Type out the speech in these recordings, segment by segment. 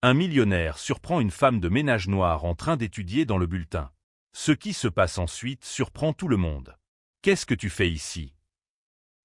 Un millionnaire surprend une femme de ménage noire en train d'étudier dans le bulletin. Ce qui se passe ensuite surprend tout le monde. Qu'est-ce que tu fais ici?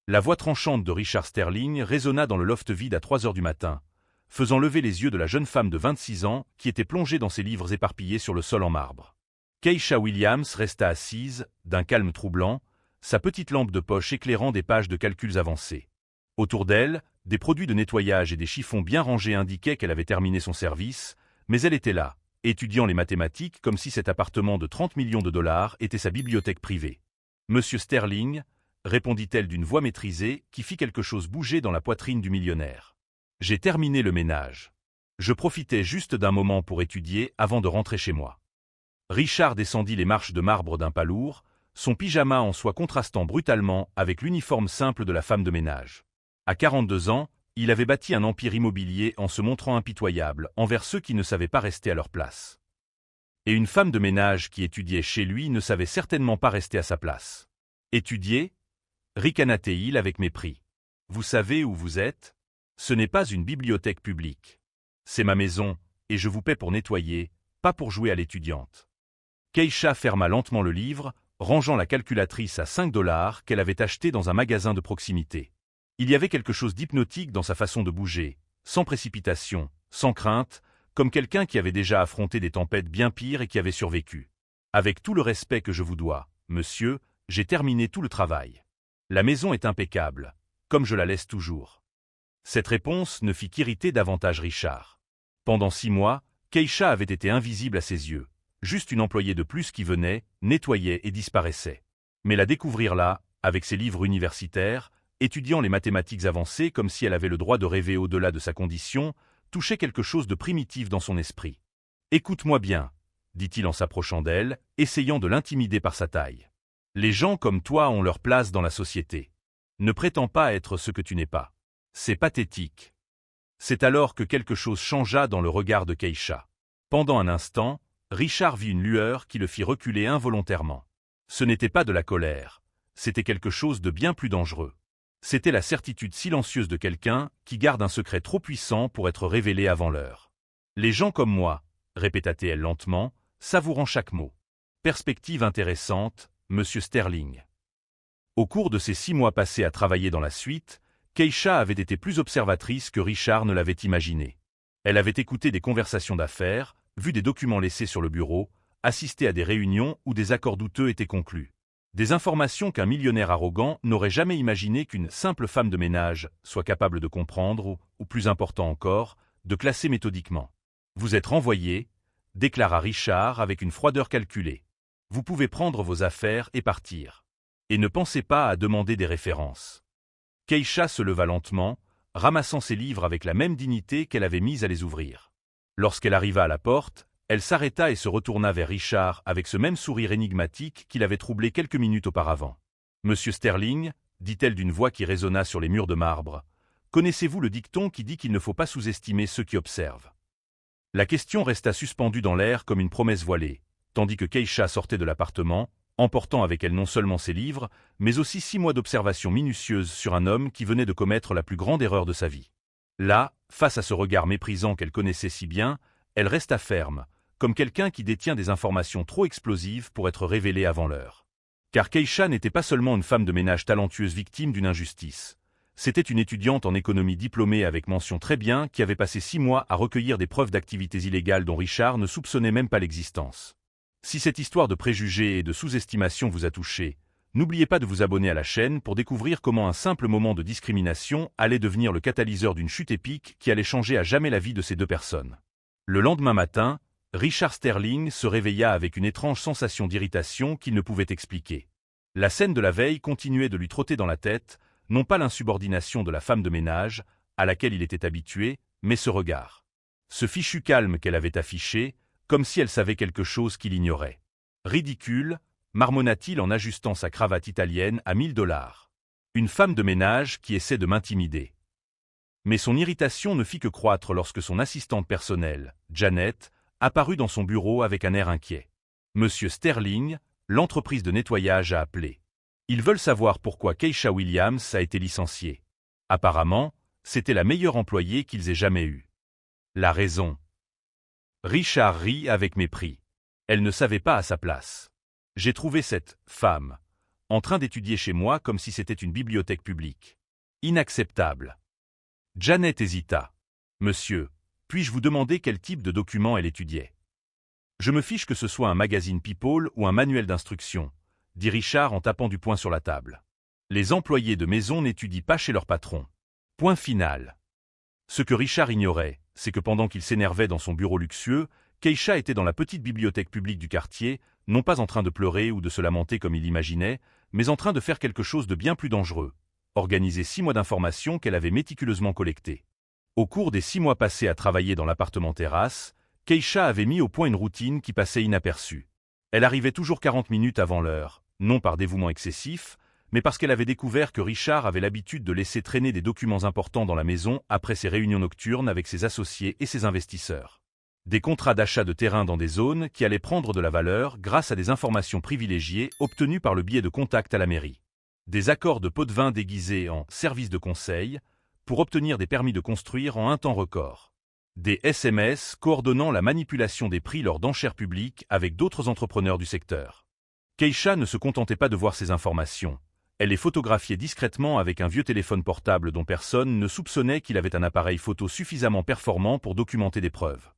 La voix tranchante de Richard Sterling résonna dans le loft vide à 3 heures du matin, faisant lever les yeux de la jeune femme de 26 ans qui était plongée dans ses livres éparpillés sur le sol en marbre. Keisha Williams resta assise, d'un calme troublant, sa petite lampe de poche éclairant des pages de calculs avancés. Autour d'elle, des produits de nettoyage et des chiffons bien rangés indiquaient qu'elle avait terminé son service, mais elle était là, étudiant les mathématiques comme si cet appartement de 30 millions de dollars était sa bibliothèque privée. « Monsieur Sterling », répondit-elle d'une voix maîtrisée qui fit quelque chose bouger dans la poitrine du millionnaire. « J'ai terminé le ménage. Je profitais juste d'un moment pour étudier avant de rentrer chez moi. » Richard descendit les marches de marbre d'un pas lourd, son pyjama en soie contrastant brutalement avec l'uniforme simple de la femme de ménage. À 42 ans, il avait bâti un empire immobilier en se montrant impitoyable envers ceux qui ne savaient pas rester à leur place. Et une femme de ménage qui étudiait chez lui ne savait certainement pas rester à sa place. « Étudier » ricana-t-il avec mépris. « Vous savez où vous êtes? Ce n'est pas une bibliothèque publique. C'est ma maison, et je vous paie pour nettoyer, pas pour jouer à l'étudiante. » Keisha ferma lentement le livre, rangeant la calculatrice à 5 $ qu'elle avait achetée dans un magasin de proximité. Il y avait quelque chose d'hypnotique dans sa façon de bouger, sans précipitation, sans crainte, comme quelqu'un qui avait déjà affronté des tempêtes bien pires et qui avait survécu. « Avec tout le respect que je vous dois, monsieur, j'ai terminé tout le travail. La maison est impeccable, comme je la laisse toujours. » Cette réponse ne fit qu'irriter davantage Richard. Pendant 6 mois, Keisha avait été invisible à ses yeux, juste une employée de plus qui venait, nettoyait et disparaissait. Mais la découvrir là, avec ses livres universitaires, étudiant les mathématiques avancées comme si elle avait le droit de rêver au-delà de sa condition, touchait quelque chose de primitif dans son esprit. « Écoute-moi bien, » dit-il en s'approchant d'elle, essayant de l'intimider par sa taille. « Les gens comme toi ont leur place dans la société. Ne prétends pas être ce que tu n'es pas. C'est pathétique. » C'est alors que quelque chose changea dans le regard de Keisha. Pendant un instant, Richard vit une lueur qui le fit reculer involontairement. Ce n'était pas de la colère, c'était quelque chose de bien plus dangereux. C'était la certitude silencieuse de quelqu'un qui garde un secret trop puissant pour être révélé avant l'heure. « Les gens comme moi, » répéta-t-elle lentement, savourant chaque mot. « Perspective intéressante, monsieur Sterling. » Au cours de ces 6 mois passés à travailler dans la suite, Keisha avait été plus observatrice que Richard ne l'avait imaginé. Elle avait écouté des conversations d'affaires, vu des documents laissés sur le bureau, assisté à des réunions où des accords douteux étaient conclus. Des informations qu'un millionnaire arrogant n'aurait jamais imaginé qu'une simple femme de ménage soit capable de comprendre ou plus important encore, de classer méthodiquement. « Vous êtes renvoyé », déclara Richard avec une froideur calculée. « Vous pouvez prendre vos affaires et partir. Et ne pensez pas à demander des références. » Keisha se leva lentement, ramassant ses livres avec la même dignité qu'elle avait mise à les ouvrir. Lorsqu'elle arriva à la porte, elle s'arrêta et se retourna vers Richard avec ce même sourire énigmatique qui l'avait troublé quelques minutes auparavant. « Monsieur Sterling, » dit-elle d'une voix qui résonna sur les murs de marbre, « connaissez-vous le dicton qui dit qu'il ne faut pas sous-estimer ceux qui observent ?» La question resta suspendue dans l'air comme une promesse voilée, tandis que Keisha sortait de l'appartement, emportant avec elle non seulement ses livres, mais aussi 6 mois d'observation minutieuse sur un homme qui venait de commettre la plus grande erreur de sa vie. Là, face à ce regard méprisant qu'elle connaissait si bien, elle resta ferme, comme quelqu'un qui détient des informations trop explosives pour être révélées avant l'heure. Car Keisha n'était pas seulement une femme de ménage talentueuse victime d'une injustice. C'était une étudiante en économie diplômée avec mention très bien qui avait passé 6 mois à recueillir des preuves d'activités illégales dont Richard ne soupçonnait même pas l'existence. Si cette histoire de préjugés et de sous-estimation vous a touché, n'oubliez pas de vous abonner à la chaîne pour découvrir comment un simple moment de discrimination allait devenir le catalyseur d'une chute épique qui allait changer à jamais la vie de ces 2 personnes. Le lendemain matin, Richard Sterling se réveilla avec une étrange sensation d'irritation qu'il ne pouvait expliquer. La scène de la veille continuait de lui trotter dans la tête, non pas l'insubordination de la femme de ménage, à laquelle il était habitué, mais ce regard. Ce fichu calme qu'elle avait affiché, comme si elle savait quelque chose qu'il ignorait. « Ridicule », marmonna-t-il en ajustant sa cravate italienne à 1000 $. Une femme de ménage qui essaie de m'intimider. Mais son irritation ne fit que croître lorsque son assistante personnelle, Janet, apparut dans son bureau avec un air inquiet. « Monsieur Sterling, l'entreprise de nettoyage a appelé. Ils veulent savoir pourquoi Keisha Williams a été licenciée. Apparemment, c'était la meilleure employée qu'ils aient jamais eue. La raison. Richard rit avec mépris. Elle ne savait pas à sa place. J'ai trouvé cette femme en train d'étudier chez moi comme si c'était une bibliothèque publique. Inacceptable. Janet hésita. Monsieur, puis-je vous demander quel type de document elle étudiait? Je me fiche que ce soit un magazine People ou un manuel d'instruction, dit Richard en tapant du poing sur la table. Les employés de maison n'étudient pas chez leur patron. Point final. Ce que Richard ignorait, c'est que pendant qu'il s'énervait dans son bureau luxueux, Keisha était dans la petite bibliothèque publique du quartier, non pas en train de pleurer ou de se lamenter comme il l'imaginait, mais en train de faire quelque chose de bien plus dangereux, organiser 6 mois d'informations qu'elle avait méticuleusement collectées. Au cours des 6 mois passés à travailler dans l'appartement terrasse, Keisha avait mis au point une routine qui passait inaperçue. Elle arrivait toujours 40 minutes avant l'heure, non par dévouement excessif, mais parce qu'elle avait découvert que Richard avait l'habitude de laisser traîner des documents importants dans la maison après ses réunions nocturnes avec ses associés et ses investisseurs. Des contrats d'achat de terrain dans des zones qui allaient prendre de la valeur grâce à des informations privilégiées obtenues par le biais de contacts à la mairie. Des accords de pots de vin déguisés en services de conseil pour obtenir des permis de construire en un temps record. Des SMS coordonnant la manipulation des prix lors d'enchères publiques avec d'autres entrepreneurs du secteur. Keisha ne se contentait pas de voir ces informations. Elle les photographiait discrètement avec un vieux téléphone portable dont personne ne soupçonnait qu'il avait un appareil photo suffisamment performant pour documenter des preuves.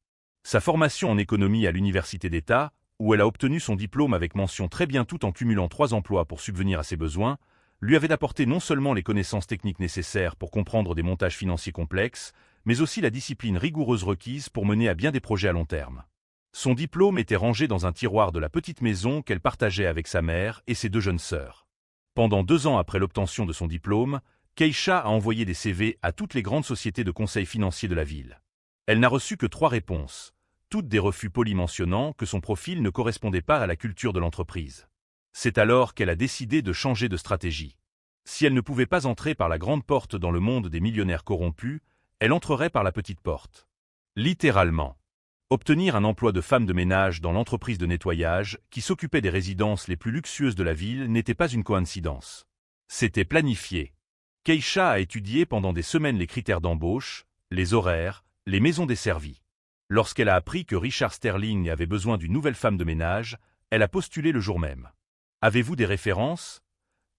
Sa formation en économie à l'université d'État, où elle a obtenu son diplôme avec mention très bien tout en cumulant 3 emplois pour subvenir à ses besoins, lui avait apporté non seulement les connaissances techniques nécessaires pour comprendre des montages financiers complexes, mais aussi la discipline rigoureuse requise pour mener à bien des projets à long terme. Son diplôme était rangé dans un tiroir de la petite maison qu'elle partageait avec sa mère et ses 2 jeunes sœurs. Pendant 2 ans après l'obtention de son diplôme, Keisha a envoyé des CV à toutes les grandes sociétés de conseil financier de la ville. Elle n'a reçu que 3 réponses, toutes des refus polis mentionnant que son profil ne correspondait pas à la culture de l'entreprise. C'est alors qu'elle a décidé de changer de stratégie. Si elle ne pouvait pas entrer par la grande porte dans le monde des millionnaires corrompus, elle entrerait par la petite porte. Littéralement. Obtenir un emploi de femme de ménage dans l'entreprise de nettoyage qui s'occupait des résidences les plus luxueuses de la ville n'était pas une coïncidence. C'était planifié. Keisha a étudié pendant des semaines les critères d'embauche, les horaires, les maisons desservies. Lorsqu'elle a appris que Richard Sterling avait besoin d'une nouvelle femme de ménage, elle a postulé le jour même. « Avez-vous des références ?»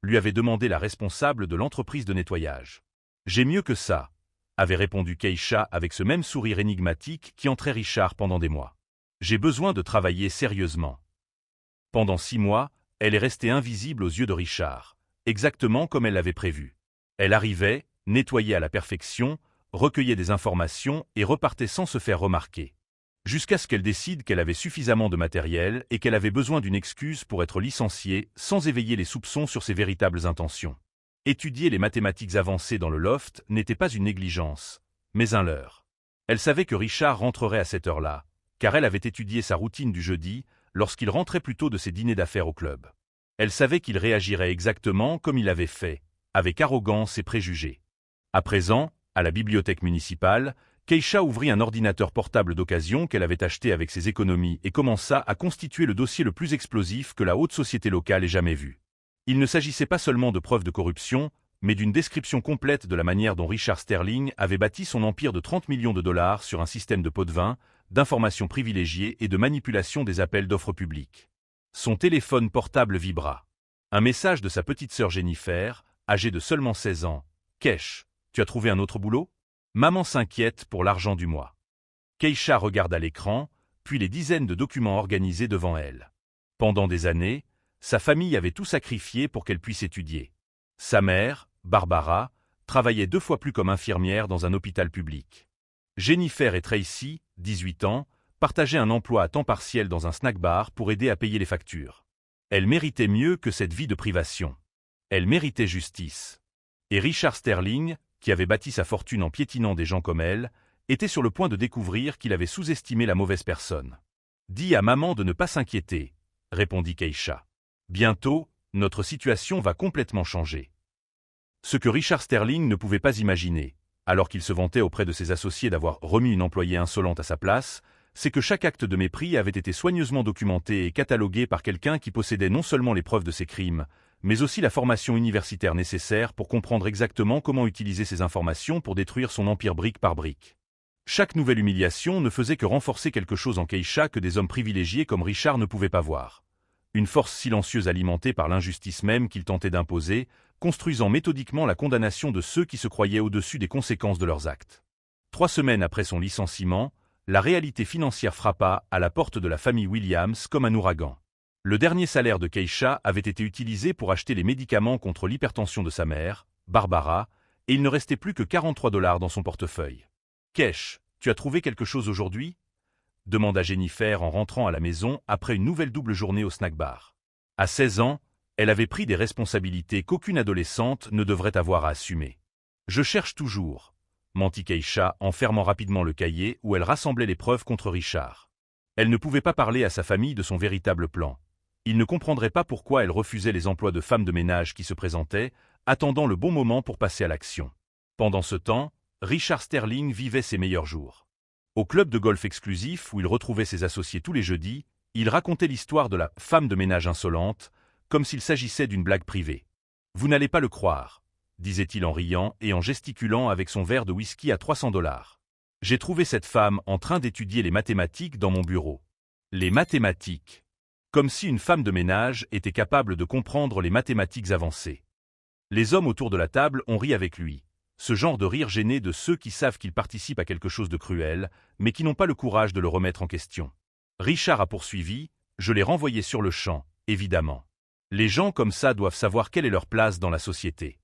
lui avait demandé la responsable de l'entreprise de nettoyage. « J'ai mieux que ça », avait répondu Keisha avec ce même sourire énigmatique qui entrait Richard pendant des mois. « J'ai besoin de travailler sérieusement. » Pendant 6 mois, elle est restée invisible aux yeux de Richard, exactement comme elle l'avait prévu. Elle arrivait, nettoyait à la perfection, recueillait des informations et repartait sans se faire remarquer. Jusqu'à ce qu'elle décide qu'elle avait suffisamment de matériel et qu'elle avait besoin d'une excuse pour être licenciée sans éveiller les soupçons sur ses véritables intentions. Étudier les mathématiques avancées dans le loft n'était pas une négligence, mais un leurre. Elle savait que Richard rentrerait à cette heure-là, car elle avait étudié sa routine du jeudi lorsqu'il rentrait plus tôt de ses dîners d'affaires au club. Elle savait qu'il réagirait exactement comme il l'avait fait, avec arrogance et préjugés. À présent, à la bibliothèque municipale, Keisha ouvrit un ordinateur portable d'occasion qu'elle avait acheté avec ses économies et commença à constituer le dossier le plus explosif que la haute société locale ait jamais vu. Il ne s'agissait pas seulement de preuves de corruption, mais d'une description complète de la manière dont Richard Sterling avait bâti son empire de 30 millions de dollars sur un système de pots de vin, d'informations privilégiées et de manipulation des appels d'offres publiques. Son téléphone portable vibra. Un message de sa petite sœur Jennifer, âgée de seulement 16 ans. « Keish, tu as trouvé un autre boulot ? Maman s'inquiète pour l'argent du mois. » Keisha regarda l'écran, puis les dizaines de documents organisés devant elle. Pendant des années, sa famille avait tout sacrifié pour qu'elle puisse étudier. Sa mère, Barbara, travaillait 2 fois plus comme infirmière dans un hôpital public. Jennifer et Tracy, 18 ans, partageaient un emploi à temps partiel dans un snack-bar pour aider à payer les factures. Elle méritait mieux que cette vie de privation. Elle méritait justice. Et Richard Sterling, qui avait bâti sa fortune en piétinant des gens comme elle, était sur le point de découvrir qu'il avait sous-estimé la mauvaise personne. « Dis à maman de ne pas s'inquiéter », répondit Keisha. « Bientôt, notre situation va complètement changer. » Ce que Richard Sterling ne pouvait pas imaginer, alors qu'il se vantait auprès de ses associés d'avoir remis une employée insolente à sa place, c'est que chaque acte de mépris avait été soigneusement documenté et catalogué par quelqu'un qui possédait non seulement les preuves de ses crimes, mais aussi la formation universitaire nécessaire pour comprendre exactement comment utiliser ces informations pour détruire son empire brique par brique. Chaque nouvelle humiliation ne faisait que renforcer quelque chose en Keisha que des hommes privilégiés comme Richard ne pouvaient pas voir. Une force silencieuse alimentée par l'injustice même qu'il tentait d'imposer, construisant méthodiquement la condamnation de ceux qui se croyaient au-dessus des conséquences de leurs actes. 3 semaines après son licenciement, la réalité financière frappa à la porte de la famille Williams comme un ouragan. Le dernier salaire de Keisha avait été utilisé pour acheter les médicaments contre l'hypertension de sa mère, Barbara, et il ne restait plus que 43 $ dans son portefeuille. « Keish, tu as trouvé quelque chose aujourd'hui » demanda Jennifer en rentrant à la maison après une nouvelle double journée au snack-bar. À 16 ans, elle avait pris des responsabilités qu'aucune adolescente ne devrait avoir à assumer. « Je cherche toujours », mentit Keisha en fermant rapidement le cahier où elle rassemblait les preuves contre Richard. Elle ne pouvait pas parler à sa famille de son véritable plan. Ils ne comprendraient pas pourquoi elle refusait les emplois de femme de ménage qui se présentaient, attendant le bon moment pour passer à l'action. Pendant ce temps, Richard Sterling vivait ses meilleurs jours. Au club de golf exclusif où il retrouvait ses associés tous les jeudis, il racontait l'histoire de la femme de ménage insolente, comme s'il s'agissait d'une blague privée. « Vous n'allez pas le croire », disait-il en riant et en gesticulant avec son verre de whisky à 300 $. J'ai trouvé cette femme en train d'étudier les mathématiques dans mon bureau. Les mathématiques. Comme si une femme de ménage était capable de comprendre les mathématiques avancées. Les hommes autour de la table ont ri avec lui. Ce genre de rire gêné de ceux qui savent qu'ils participent à quelque chose de cruel, mais qui n'ont pas le courage de le remettre en question. Richard a poursuivi, je l'ai renvoyé sur le champ, évidemment. Les gens comme ça doivent savoir quelle est leur place dans la société.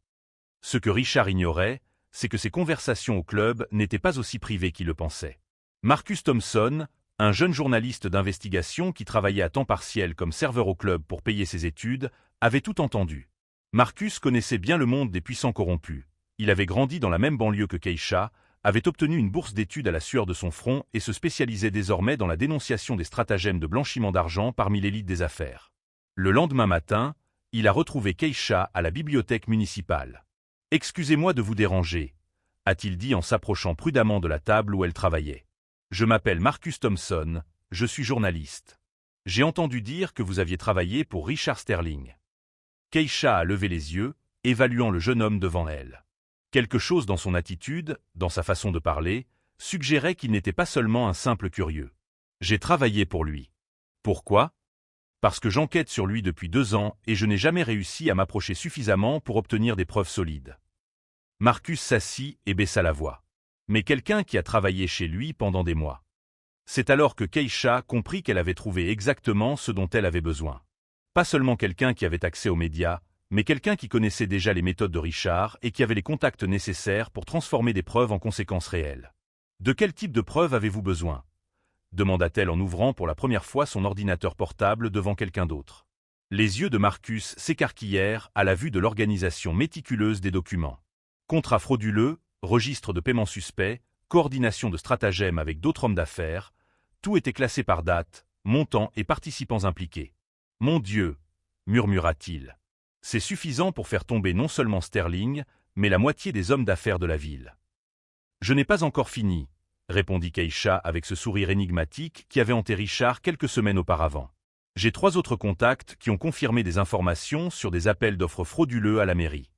Ce que Richard ignorait, c'est que ses conversations au club n'étaient pas aussi privées qu'il le pensait. Marcus Thompson, un jeune journaliste d'investigation qui travaillait à temps partiel comme serveur au club pour payer ses études, avait tout entendu. Marcus connaissait bien le monde des puissants corrompus. Il avait grandi dans la même banlieue que Keisha, avait obtenu une bourse d'études à la sueur de son front et se spécialisait désormais dans la dénonciation des stratagèmes de blanchiment d'argent parmi l'élite des affaires. Le lendemain matin, il a retrouvé Keisha à la bibliothèque municipale. « Excusez-moi de vous déranger », a-t-il dit en s'approchant prudemment de la table où elle travaillait. « Je m'appelle Marcus Thompson, je suis journaliste. J'ai entendu dire que vous aviez travaillé pour Richard Sterling. » Keisha a levé les yeux, évaluant le jeune homme devant elle. Quelque chose dans son attitude, dans sa façon de parler, suggérait qu'il n'était pas seulement un simple curieux. « J'ai travaillé pour lui. » « Pourquoi ? » « Parce que j'enquête sur lui depuis 2 ans et je n'ai jamais réussi à m'approcher suffisamment pour obtenir des preuves solides. » Marcus s'assit et baissa la voix. « Mais quelqu'un qui a travaillé chez lui pendant des mois. » C'est alors que Keisha comprit qu'elle avait trouvé exactement ce dont elle avait besoin. Pas seulement quelqu'un qui avait accès aux médias, mais quelqu'un qui connaissait déjà les méthodes de Richard et qui avait les contacts nécessaires pour transformer des preuves en conséquences réelles. « De quel type de preuves avez-vous besoin ?» demanda-t-elle en ouvrant pour la première fois son ordinateur portable devant quelqu'un d'autre. Les yeux de Marcus s'écarquillèrent à la vue de l'organisation méticuleuse des documents. Contrats frauduleux, registre de paiement suspect, coordination de stratagèmes avec d'autres hommes d'affaires, tout était classé par date, montant et participants impliqués. « Mon Dieu !» murmura-t-il. « C'est suffisant pour faire tomber non seulement Sterling, mais la moitié des hommes d'affaires de la ville. »« Je n'ai pas encore fini, » répondit Keisha avec ce sourire énigmatique qui avait hanté Richard quelques semaines auparavant. « J'ai 3 autres contacts qui ont confirmé des informations sur des appels d'offres frauduleux à la mairie. »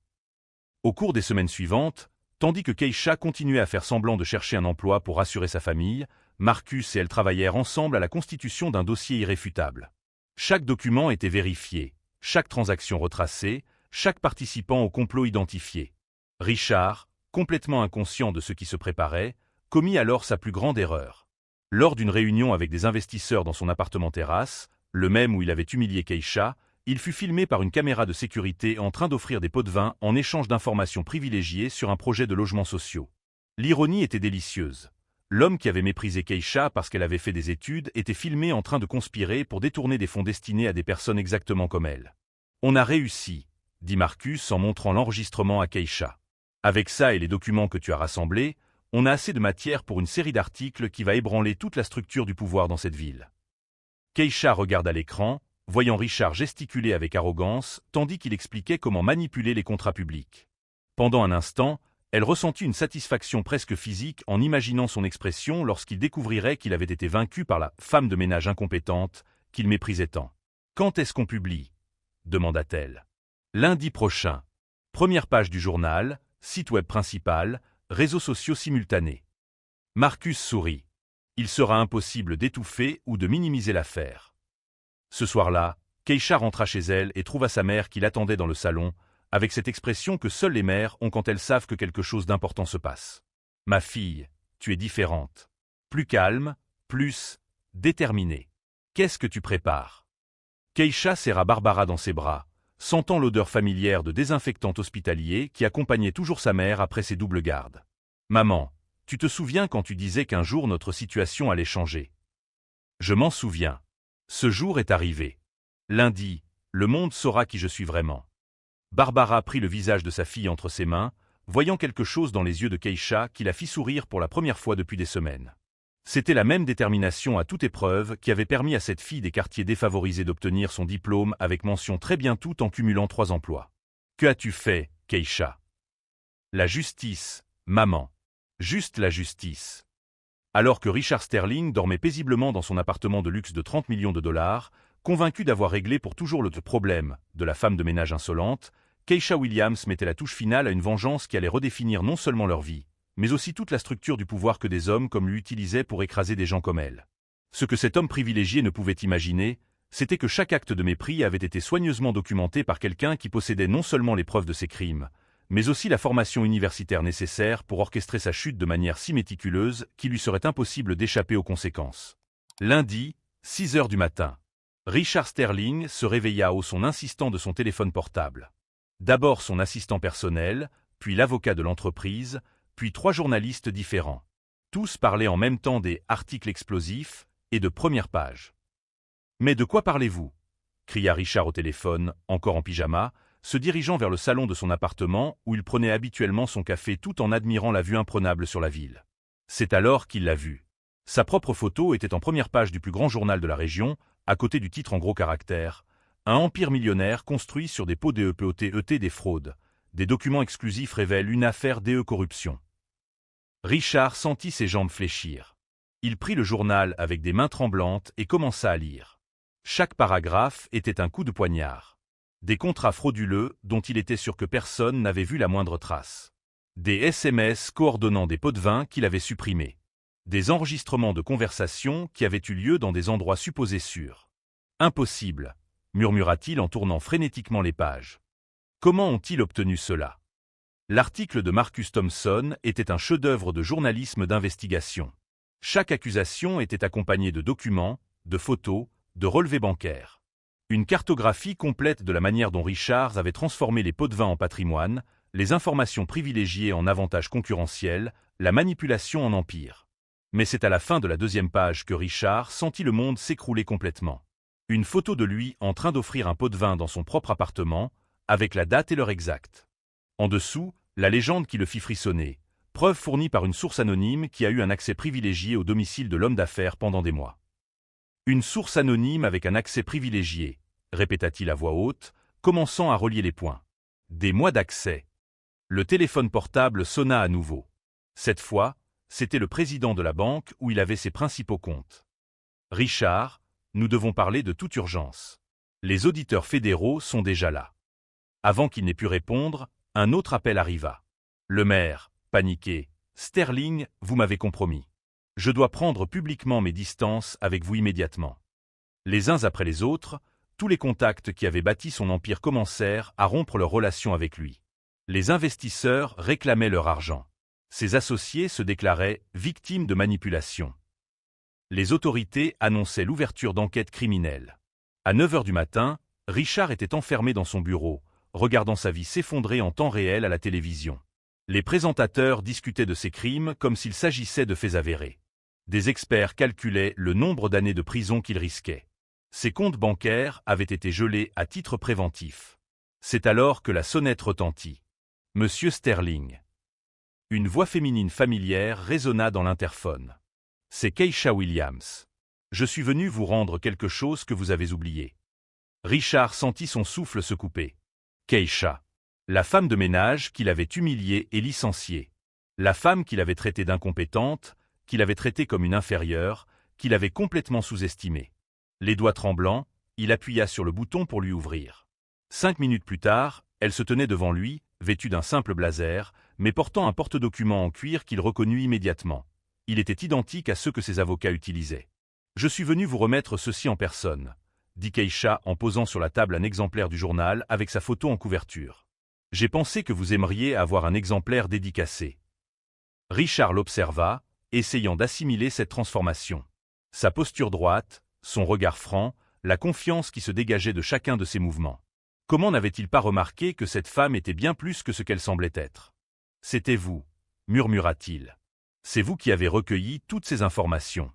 Au cours des semaines suivantes, tandis que Keisha continuait à faire semblant de chercher un emploi pour rassurer sa famille, Marcus et elle travaillèrent ensemble à la constitution d'un dossier irréfutable. Chaque document était vérifié, chaque transaction retracée, chaque participant au complot identifié. Richard, complètement inconscient de ce qui se préparait, commit alors sa plus grande erreur. Lors d'une réunion avec des investisseurs dans son appartement terrasse, le même où il avait humilié Keisha, il fut filmé par une caméra de sécurité en train d'offrir des pots de vin en échange d'informations privilégiées sur un projet de logements sociaux. L'ironie était délicieuse. L'homme qui avait méprisé Keisha parce qu'elle avait fait des études était filmé en train de conspirer pour détourner des fonds destinés à des personnes exactement comme elle. « On a réussi », dit Marcus en montrant l'enregistrement à Keisha. « Avec ça et les documents que tu as rassemblés, on a assez de matière pour une série d'articles qui va ébranler toute la structure du pouvoir dans cette ville. » Keisha regarda l'écran, voyant Richard gesticuler avec arrogance, tandis qu'il expliquait comment manipuler les contrats publics. Pendant un instant, elle ressentit une satisfaction presque physique en imaginant son expression lorsqu'il découvrirait qu'il avait été vaincu par la femme de ménage incompétente qu'il méprisait tant. « Quand est-ce qu'on publie ?» demanda-t-elle. « Lundi prochain. Première page du journal, site web principal, réseaux sociaux simultanés. » Marcus sourit. Il sera impossible d'étouffer ou de minimiser l'affaire. Ce soir-là, Keisha rentra chez elle et trouva sa mère qui l'attendait dans le salon, avec cette expression que seules les mères ont quand elles savent que quelque chose d'important se passe. « Ma fille, tu es différente. Plus calme, plus déterminée. Qu'est-ce que tu prépares ?» Keisha serra Barbara dans ses bras, sentant l'odeur familière de désinfectant hospitalier qui accompagnait toujours sa mère après ses doubles gardes. « Maman, tu te souviens quand tu disais qu'un jour notre situation allait changer ? » « Je m'en souviens. Ce jour est arrivé. Lundi, le monde saura qui je suis vraiment. » Barbara prit le visage de sa fille entre ses mains, voyant quelque chose dans les yeux de Keisha qui la fit sourire pour la première fois depuis des semaines. C'était la même détermination à toute épreuve qui avait permis à cette fille des quartiers défavorisés d'obtenir son diplôme avec mention très bien tout en cumulant 3 emplois. « Que as-tu fait, Keisha ?»« La justice, maman. Juste la justice. » Alors que Richard Sterling dormait paisiblement dans son appartement de luxe de 30 millions de dollars, convaincu d'avoir réglé pour toujours le problème de la femme de ménage insolente, Keisha Williams mettait la touche finale à une vengeance qui allait redéfinir non seulement leur vie, mais aussi toute la structure du pouvoir que des hommes comme lui utilisaient pour écraser des gens comme elle. Ce que cet homme privilégié ne pouvait imaginer, c'était que chaque acte de mépris avait été soigneusement documenté par quelqu'un qui possédait non seulement les preuves de ses crimes, mais aussi la formation universitaire nécessaire pour orchestrer sa chute de manière si méticuleuse qu'il lui serait impossible d'échapper aux conséquences. Lundi, 6 heures du matin. Richard Sterling se réveilla au son insistant de son téléphone portable. D'abord son assistant personnel, puis l'avocat de l'entreprise, puis 3 journalistes différents. Tous parlaient en même temps des « articles explosifs » et de première page. « Mais de quoi parlez-vous » cria Richard au téléphone, encore en pyjama, se dirigeant vers le salon de son appartement où il prenait habituellement son café tout en admirant la vue imprenable sur la ville. C'est alors qu'il l'a vu. Sa propre photo était en première page du plus grand journal de la région, à côté du titre en gros caractères. Un empire millionnaire construit sur des pots DEPOTET des fraudes. Des documents exclusifs révèlent une affaire DE corruption. Richard sentit ses jambes fléchir. Il prit le journal avec des mains tremblantes et commença à lire. Chaque paragraphe était un coup de poignard. Des contrats frauduleux dont il était sûr que personne n'avait vu la moindre trace. Des SMS coordonnant des pots de vin qu'il avait supprimés. Des enregistrements de conversations qui avaient eu lieu dans des endroits supposés sûrs. « Impossible », murmura-t-il en tournant frénétiquement les pages. Comment ont-ils obtenu cela? L'article de Marcus Thompson était un chef-d'œuvre de journalisme d'investigation. Chaque accusation était accompagnée de documents, de photos, de relevés bancaires. Une cartographie complète de la manière dont Richard avait transformé les pots de vin en patrimoine, les informations privilégiées en avantages concurrentiels, la manipulation en empire. Mais c'est à la fin de la 2e page que Richard sentit le monde s'écrouler complètement. Une photo de lui en train d'offrir un pot de vin dans son propre appartement, avec la date et l'heure exacte. En dessous, la légende qui le fit frissonner, preuve fournie par une source anonyme qui a eu un accès privilégié au domicile de l'homme d'affaires pendant des mois. Une source anonyme avec un accès privilégié, répéta-t-il à voix haute, commençant à relier les points. Des mois d'accès. Le téléphone portable sonna à nouveau. Cette fois, c'était le président de la banque où il avait ses principaux comptes. « Richard, nous devons parler de toute urgence. Les auditeurs fédéraux sont déjà là. » Avant qu'il n'ait pu répondre, un autre appel arriva. Le maire, paniqué. « Sterling, vous m'avez compromis. Je dois prendre publiquement mes distances avec vous immédiatement. » Les uns après les autres, tous les contacts qui avaient bâti son empire commencèrent à rompre leurs relations avec lui. Les investisseurs réclamaient leur argent. Ses associés se déclaraient victimes de manipulation. Les autorités annonçaient l'ouverture d'enquêtes criminelles. À 9 heures du matin, Richard était enfermé dans son bureau, regardant sa vie s'effondrer en temps réel à la télévision. Les présentateurs discutaient de ses crimes comme s'il s'agissait de faits avérés. Des experts calculaient le nombre d'années de prison qu'il risquait. Ses comptes bancaires avaient été gelés à titre préventif. C'est alors que la sonnette retentit. « Monsieur Sterling. » Une voix féminine familière résonna dans l'interphone. « C'est Keisha Williams. Je suis venu vous rendre quelque chose que vous avez oublié. » Richard sentit son souffle se couper. Keisha. La femme de ménage qu'il avait humiliée et licenciée. La femme qu'il avait traitée d'incompétente, qu'il avait traitée comme une inférieure, qu'il avait complètement sous-estimée. Les doigts tremblants, il appuya sur le bouton pour lui ouvrir. 5 minutes plus tard, elle se tenait devant lui, vêtue d'un simple blazer, mais portant un porte-document en cuir qu'il reconnut immédiatement. Il était identique à ceux que ses avocats utilisaient. « Je suis venu vous remettre ceci en personne », dit Keisha en posant sur la table un exemplaire du journal avec sa photo en couverture. « J'ai pensé que vous aimeriez avoir un exemplaire dédicacé. » Richard l'observa, essayant d'assimiler cette transformation. Sa posture droite, son regard franc, la confiance qui se dégageait de chacun de ses mouvements. Comment n'avait-il pas remarqué que cette femme était bien plus que ce qu'elle semblait être? « C'était vous, » murmura-t-il. « C'est vous qui avez recueilli toutes ces informations.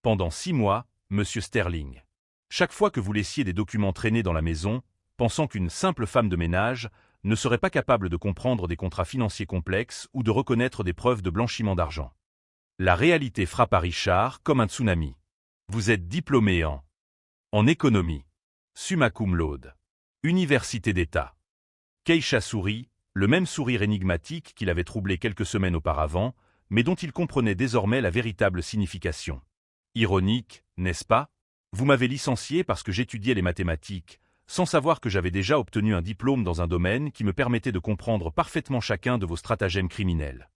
Pendant 6 mois, monsieur Sterling. Chaque fois que vous laissiez des documents traîner dans la maison, pensant qu'une simple femme de ménage ne serait pas capable de comprendre des contrats financiers complexes ou de reconnaître des preuves de blanchiment d'argent. La réalité frappa Richard comme un tsunami. Vous êtes diplômé en économie. Summa cum laude. Université d'État. Keisha sourit, le même sourire énigmatique qui l'avait troublé quelques semaines auparavant, mais dont il comprenait désormais la véritable signification. Ironique, n'est-ce pas? Vous m'avez licencié parce que j'étudiais les mathématiques, sans savoir que j'avais déjà obtenu un diplôme dans un domaine qui me permettait de comprendre parfaitement chacun de vos stratagèmes criminels.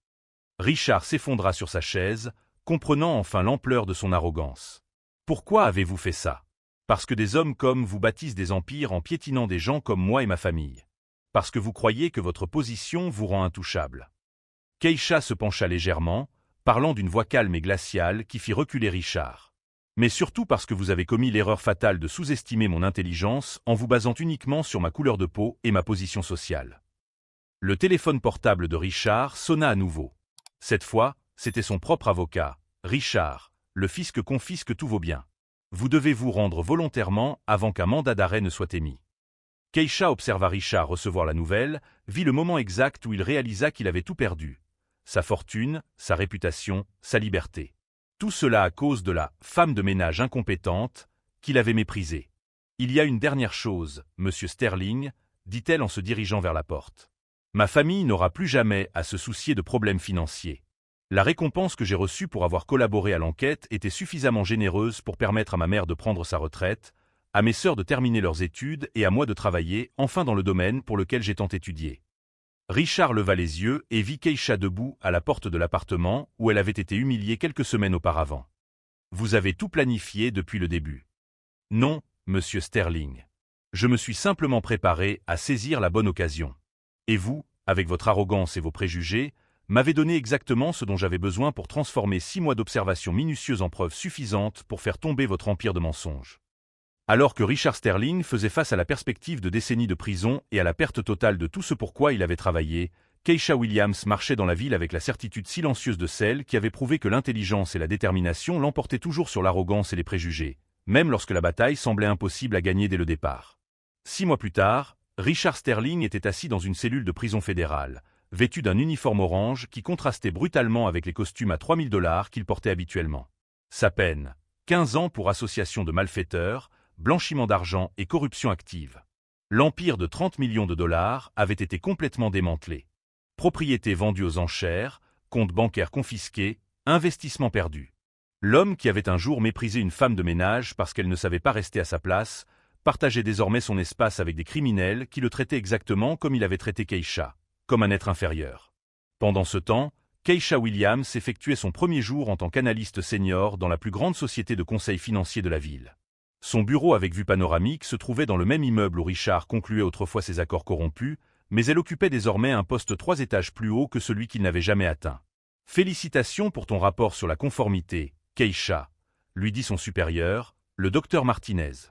Richard s'effondra sur sa chaise, comprenant enfin l'ampleur de son arrogance. Pourquoi avez-vous fait ça? Parce que des hommes comme vous bâtissent des empires en piétinant des gens comme moi et ma famille. Parce que vous croyez que votre position vous rend intouchable. Keisha se pencha légèrement, parlant d'une voix calme et glaciale qui fit reculer Richard. Mais surtout parce que vous avez commis l'erreur fatale de sous-estimer mon intelligence en vous basant uniquement sur ma couleur de peau et ma position sociale. Le téléphone portable de Richard sonna à nouveau. Cette fois, c'était son propre avocat, Richard, le fisc confisque tous vos biens. Vous devez vous rendre volontairement avant qu'un mandat d'arrêt ne soit émis. Keisha observa Richard recevoir la nouvelle, vit le moment exact où il réalisa qu'il avait tout perdu. Sa fortune, sa réputation, sa liberté. Tout cela à cause de la femme de ménage incompétente qu'il avait méprisée. Il y a une dernière chose, monsieur Sterling, dit-elle en se dirigeant vers la porte. Ma famille n'aura plus jamais à se soucier de problèmes financiers. La récompense que j'ai reçue pour avoir collaboré à l'enquête était suffisamment généreuse pour permettre à ma mère de prendre sa retraite, à mes sœurs de terminer leurs études et à moi de travailler enfin dans le domaine pour lequel j'ai tant étudié. Richard leva les yeux et vit Keisha debout à la porte de l'appartement où elle avait été humiliée quelques semaines auparavant. Vous avez tout planifié depuis le début. Non, monsieur Sterling. Je me suis simplement préparé à saisir la bonne occasion. Et vous, avec votre arrogance et vos préjugés, m'avez donné exactement ce dont j'avais besoin pour transformer 6 mois d'observation minutieuse en preuves suffisantes pour faire tomber votre empire de mensonges. Alors que Richard Sterling faisait face à la perspective de décennies de prison et à la perte totale de tout ce pour quoi il avait travaillé, Keisha Williams marchait dans la ville avec la certitude silencieuse de celle qui avait prouvé que l'intelligence et la détermination l'emportaient toujours sur l'arrogance et les préjugés, même lorsque la bataille semblait impossible à gagner dès le départ. 6 mois plus tard, Richard Sterling était assis dans une cellule de prison fédérale, vêtu d'un uniforme orange qui contrastait brutalement avec les costumes à $3000 qu'il portait habituellement. Sa peine, 15 ans pour association de malfaiteurs, blanchiment d'argent et corruption active. L'empire de 30 millions de dollars avait été complètement démantelé. Propriétés vendues aux enchères, comptes bancaires confisqués, investissements perdus. L'homme qui avait un jour méprisé une femme de ménage parce qu'elle ne savait pas rester à sa place, partageait désormais son espace avec des criminels qui le traitaient exactement comme il avait traité Keisha, comme un être inférieur. Pendant ce temps, Keisha Williams effectuait son premier jour en tant qu'analyste senior dans la plus grande société de conseil financier de la ville. Son bureau avec vue panoramique se trouvait dans le même immeuble où Richard concluait autrefois ses accords corrompus, mais elle occupait désormais un poste 3 étages plus haut que celui qu'il n'avait jamais atteint. « Félicitations pour ton rapport sur la conformité, Keisha », lui dit son supérieur, le docteur Martinez.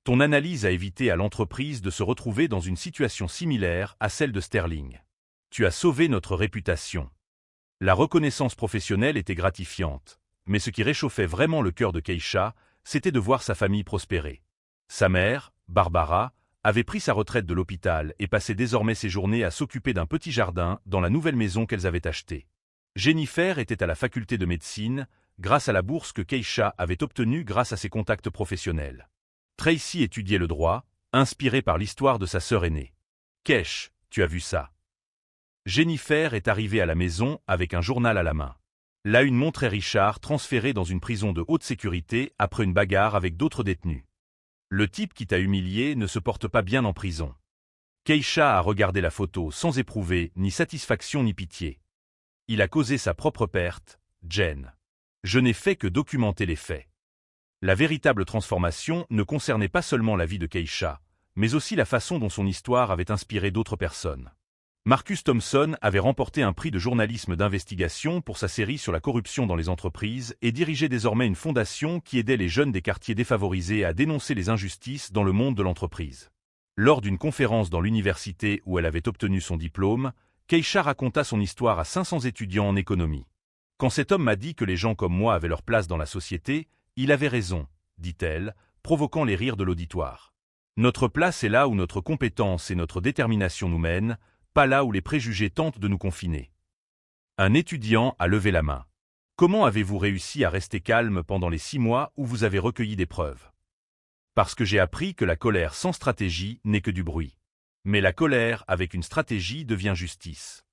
Ton analyse a évité à l'entreprise de se retrouver dans une situation similaire à celle de Sterling. Tu as sauvé notre réputation. La reconnaissance professionnelle était gratifiante, mais ce qui réchauffait vraiment le cœur de Keisha, c'était de voir sa famille prospérer. Sa mère, Barbara, avait pris sa retraite de l'hôpital et passait désormais ses journées à s'occuper d'un petit jardin dans la nouvelle maison qu'elles avaient achetée. Jennifer était à la faculté de médecine, grâce à la bourse que Keisha avait obtenue grâce à ses contacts professionnels. Tracy étudiait le droit, inspirée par l'histoire de sa sœur aînée. Keish, tu as vu ça? Jennifer est arrivée à la maison avec un journal à la main. La une montrait Richard transféré dans une prison de haute sécurité après une bagarre avec d'autres détenus. Le type qui t'a humilié ne se porte pas bien en prison. Keisha a regardé la photo sans éprouver ni satisfaction ni pitié. Il a causé sa propre perte, Jen. Je n'ai fait que documenter les faits. La véritable transformation ne concernait pas seulement la vie de Keisha, mais aussi la façon dont son histoire avait inspiré d'autres personnes. Marcus Thompson avait remporté un prix de journalisme d'investigation pour sa série sur la corruption dans les entreprises et dirigeait désormais une fondation qui aidait les jeunes des quartiers défavorisés à dénoncer les injustices dans le monde de l'entreprise. Lors d'une conférence dans l'université où elle avait obtenu son diplôme, Keisha raconta son histoire à 500 étudiants en économie. Quand cet homme m'a dit que les gens comme moi avaient leur place dans la société, il avait raison, dit-elle, provoquant les rires de l'auditoire. Notre place est là où notre compétence et notre détermination nous mènent, pas là où les préjugés tentent de nous confiner. Un étudiant a levé la main. Comment avez-vous réussi à rester calme pendant les 6 mois où vous avez recueilli des preuves? Parce que j'ai appris que la colère sans stratégie n'est que du bruit. Mais la colère avec une stratégie devient justice.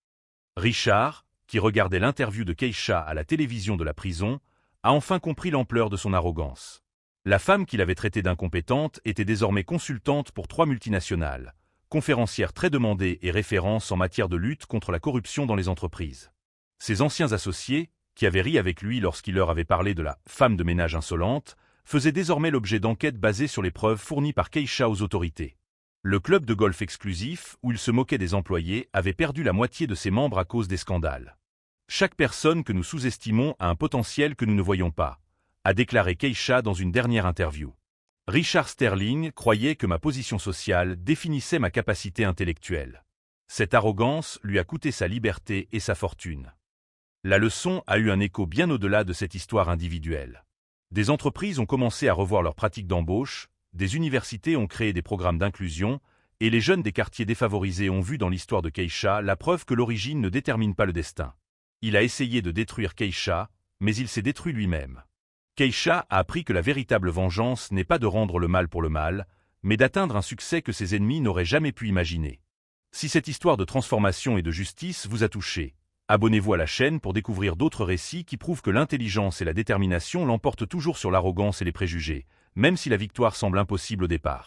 Richard, qui regardait l'interview de Keisha à la télévision de la prison, a enfin compris l'ampleur de son arrogance. La femme qu'il avait traitée d'incompétente était désormais consultante pour 3 multinationales, conférencière très demandée et référence en matière de lutte contre la corruption dans les entreprises. Ses anciens associés, qui avaient ri avec lui lorsqu'il leur avait parlé de la femme de ménage insolente, faisaient désormais l'objet d'enquêtes basées sur les preuves fournies par Keisha aux autorités. Le club de golf exclusif, où il se moquait des employés, avait perdu la moitié de ses membres à cause des scandales. Chaque personne que nous sous-estimons a un potentiel que nous ne voyons pas, a déclaré Keisha dans une dernière interview. Richard Sterling croyait que ma position sociale définissait ma capacité intellectuelle. Cette arrogance lui a coûté sa liberté et sa fortune. La leçon a eu un écho bien au-delà de cette histoire individuelle. Des entreprises ont commencé à revoir leurs pratiques d'embauche, des universités ont créé des programmes d'inclusion, et les jeunes des quartiers défavorisés ont vu dans l'histoire de Keisha la preuve que l'origine ne détermine pas le destin. Il a essayé de détruire Keisha, mais il s'est détruit lui-même. Keisha a appris que la véritable vengeance n'est pas de rendre le mal pour le mal, mais d'atteindre un succès que ses ennemis n'auraient jamais pu imaginer. Si cette histoire de transformation et de justice vous a touché, abonnez-vous à la chaîne pour découvrir d'autres récits qui prouvent que l'intelligence et la détermination l'emportent toujours sur l'arrogance et les préjugés, même si la victoire semble impossible au départ.